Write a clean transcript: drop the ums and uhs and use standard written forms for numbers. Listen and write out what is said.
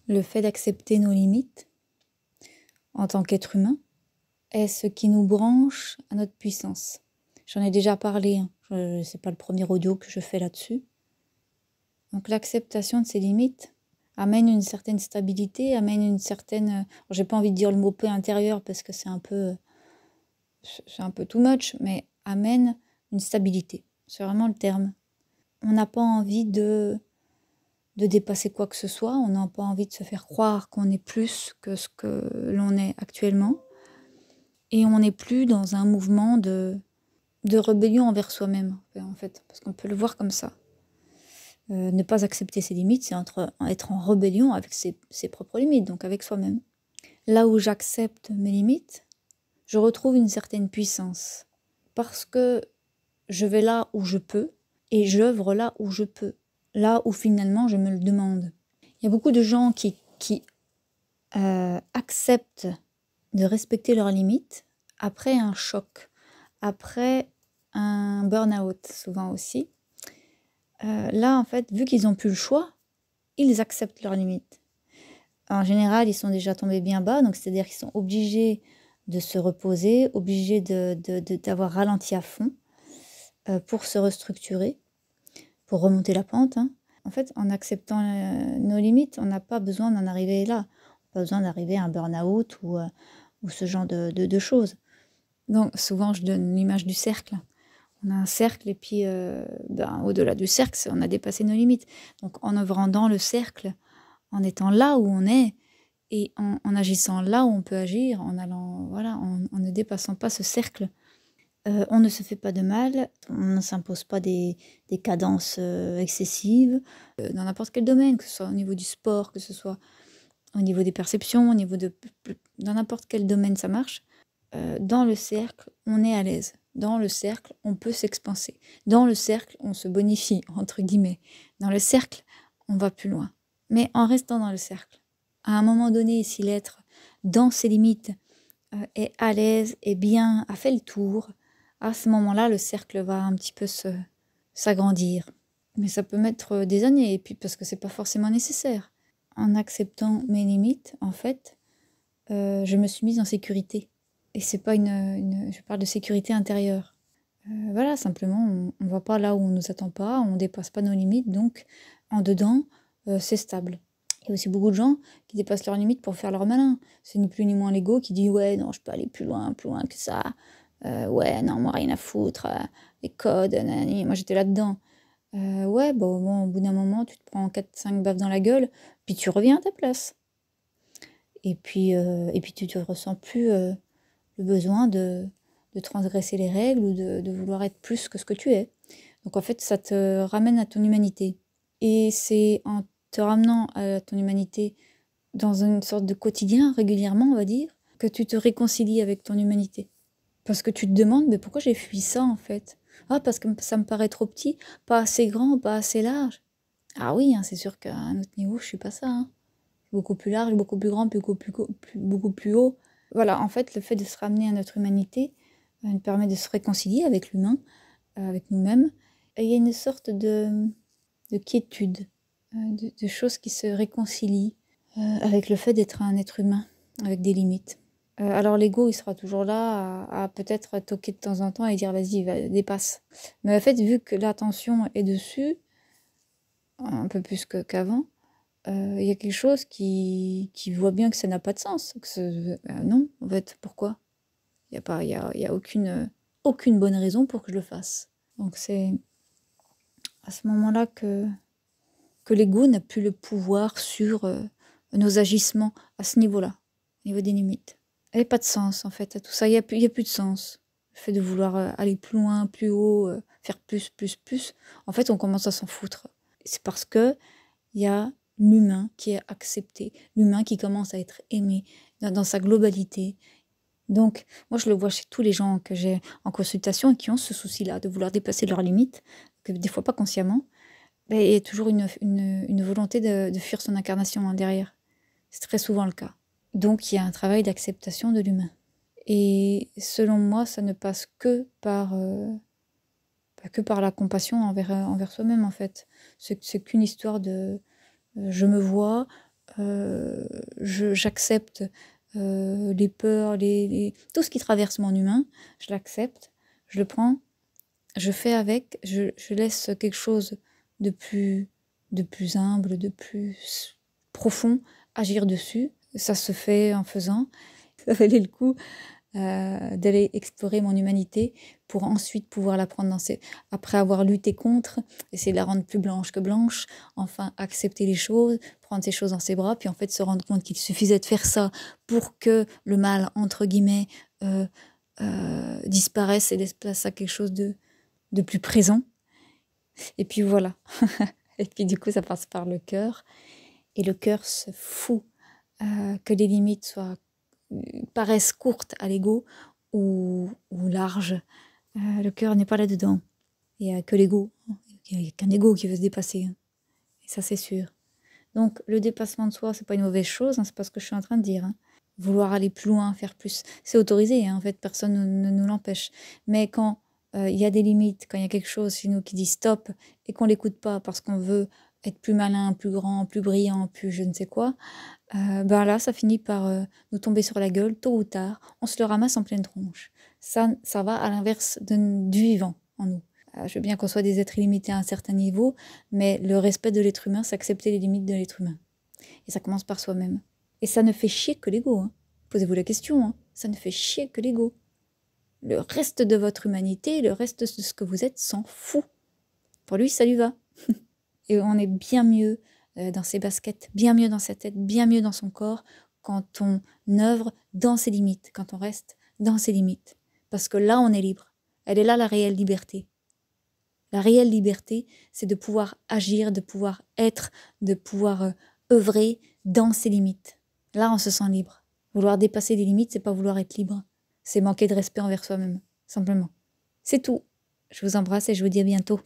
Le fait d'accepter nos limites en tant qu'être humain est ce qui nous branche à notre puissance. J'en ai déjà parlé, hein. C'est pas le premier audio que je fais là-dessus. Donc l'acceptation de ces limites amène une certaine stabilité, amène une certaine... J'ai pas envie de dire le mot paix intérieure parce que c'est un peu too much, mais amène une stabilité. C'est vraiment le terme. On n'a pas envie de dépasser quoi que ce soit, on n'a pas envie de se faire croire qu'on est plus que ce que l'on est actuellement. Et on n'est plus dans un mouvement de rébellion envers soi-même, en fait, parce qu'on peut le voir comme ça. Ne pas accepter ses limites, c'est être en rébellion avec ses propres limites, donc avec soi-même. Là où j'accepte mes limites, je retrouve une certaine puissance, parce que je vais là où je peux, et j'œuvre là où je peux, là où finalement je me le demande. Il y a beaucoup de gens qui acceptent de respecter leurs limites après un choc, après un burn-out souvent aussi. Là, en fait, vu qu'ils n'ont plus le choix, ils acceptent leurs limites. En général, ils sont déjà tombés bien bas, donc c'est-à-dire qu'ils sont obligés de se reposer, obligés d'avoir ralenti à fond pour se restructurer, pour remonter la pente. Hein. En fait, en acceptant nos limites, on n'a pas besoin d'en arriver là. On n'a pas besoin d'arriver à un burn-out ou ce genre de choses. Donc souvent, je donne l'image du cercle. On a un cercle et puis au-delà du cercle, on a dépassé nos limites. Donc en œuvrant dans le cercle, en étant là où on est et en agissant là où on peut agir, en allant, voilà, en ne dépassant pas ce cercle, on ne se fait pas de mal, on ne s'impose pas des cadences excessives dans n'importe quel domaine, que ce soit au niveau du sport, que ce soit au niveau des perceptions, au niveau dans n'importe quel domaine ça marche. Dans le cercle, on est à l'aise. Dans le cercle, on peut s'expanser. Dans le cercle, on se bonifie, entre guillemets. Dans le cercle, on va plus loin. Mais en restant dans le cercle, à un moment donné, si l'être, dans ses limites, est à l'aise, est bien, a fait le tour, à ce moment-là, le cercle va un petit peu s'agrandir. Mais ça peut mettre des années, et puis parce que c'est pas forcément nécessaire. En acceptant mes limites, en fait, je me suis mise en sécurité. Et c'est pas je parle de sécurité intérieure. Voilà, simplement, on va pas là où on nous attend pas, on dépasse pas nos limites, donc en dedans, c'est stable. Il y a aussi beaucoup de gens qui dépassent leurs limites pour faire leur malin. C'est ni plus ni moins l'ego qui dit ouais, non, je peux aller plus loin que ça. Ouais, non, moi rien à foutre. Les codes, nanani. Moi j'étais là-dedans. Ouais, bon, au bout d'un moment, tu te prends 4-5 baffes dans la gueule, puis tu reviens à ta place. Et puis tu te ressens plus le besoin de transgresser les règles ou de vouloir être plus que ce que tu es. Donc en fait, ça te ramène à ton humanité. Et c'est en te ramenant à ton humanité dans une sorte de quotidien, régulièrement, on va dire, que tu te réconcilies avec ton humanité. Parce que tu te demandes, mais pourquoi j'ai fui ça, en fait? Ah, parce que ça me paraît trop petit, pas assez grand, pas assez large. Ah oui, hein, c'est sûr qu'à un autre niveau, je suis pas ça. Hein. Beaucoup plus large, beaucoup plus grand, beaucoup plus haut. Voilà, en fait, le fait de se ramener à notre humanité nous permet de se réconcilier avec l'humain, avec nous-mêmes. Et il y a une sorte de quiétude, de choses qui se réconcilient avec le fait d'être un être humain, avec des limites. Alors l'ego, il sera toujours là à peut-être toquer de temps en temps et dire vas-y, dépasse. Mais en fait, vu que l'attention est dessus, un peu plus qu'avant, il y a quelque chose qui voit bien que ça n'a pas de sens. Non, en fait, pourquoi? Il y a aucune bonne raison pour que je le fasse. Donc c'est à ce moment-là que l'ego n'a plus le pouvoir sur nos agissements à ce niveau-là, au niveau des limites. Il n'y a pas de sens en fait à tout ça, il y a plus de sens. Le fait de vouloir aller plus loin, plus haut, faire plus, en fait on commence à s'en foutre. C'est parce que il y a l'humain qui est accepté, l'humain qui commence à être aimé dans sa globalité. Donc, moi, je le vois chez tous les gens que j'ai en consultation et qui ont ce souci-là de vouloir dépasser leurs limites, que des fois pas consciemment. Il y a toujours une volonté de fuir son incarnation derrière. C'est très souvent le cas. Donc, il y a un travail d'acceptation de l'humain. Et selon moi, ça ne passe que par la compassion envers soi-même, en fait. C'est qu'une histoire de je me vois, j'accepte les peurs, tout ce qui traverse mon humain, je l'accepte, je le prends, je fais avec, je laisse quelque chose de plus humble, de plus profond agir dessus. Ça se fait en faisant. Ça valait le coup d'aller explorer mon humanité pour ensuite pouvoir la prendre après avoir lutté contre, essayer de la rendre plus blanche que blanche, enfin accepter les choses, prendre ces choses dans ses bras, puis en fait se rendre compte qu'il suffisait de faire ça pour que le mal, entre guillemets, disparaisse et laisse place à quelque chose de plus présent. Et puis voilà. Et puis du coup, ça passe par le cœur. Et le cœur se fout que les limites paraissent courtes à l'ego ou larges. Le cœur n'est pas là-dedans. Il n'y a que l'ego. Il n'y a qu'un ego qui veut se dépasser. Et ça, c'est sûr. Donc, le dépassement de soi, c'est pas une mauvaise chose. C'est pas ce que je suis en train de dire. Vouloir aller plus loin, faire plus, c'est autorisé. En fait, personne ne nous l'empêche. Mais quand il y a des limites, quand il y a quelque chose chez nous qui dit stop et qu'on l'écoute pas parce qu'on veut être plus malin, plus grand, plus brillant, plus je ne sais quoi, ben là, ça finit par nous tomber sur la gueule, tôt ou tard. On se le ramasse en pleine tronche. Ça va à l'inverse du vivant en nous. Je veux bien qu'on soit des êtres illimités à un certain niveau, mais le respect de l'être humain, c'est accepter les limites de l'être humain. Et ça commence par soi-même. Et ça ne fait chier que l'ego. Posez-vous la question. Ça ne fait chier que l'ego. Le reste de votre humanité, le reste de ce que vous êtes, s'en fout. Pour lui, ça lui va. Et on est bien mieux dans ses baskets, bien mieux dans sa tête, bien mieux dans son corps, quand on œuvre dans ses limites, quand on reste dans ses limites. Parce que là, on est libre. Elle est là, la réelle liberté. La réelle liberté, c'est de pouvoir agir, de pouvoir être, de pouvoir œuvrer dans ses limites. Là, on se sent libre. Vouloir dépasser des limites, c'est pas vouloir être libre. C'est manquer de respect envers soi-même, simplement. C'est tout. Je vous embrasse et je vous dis à bientôt.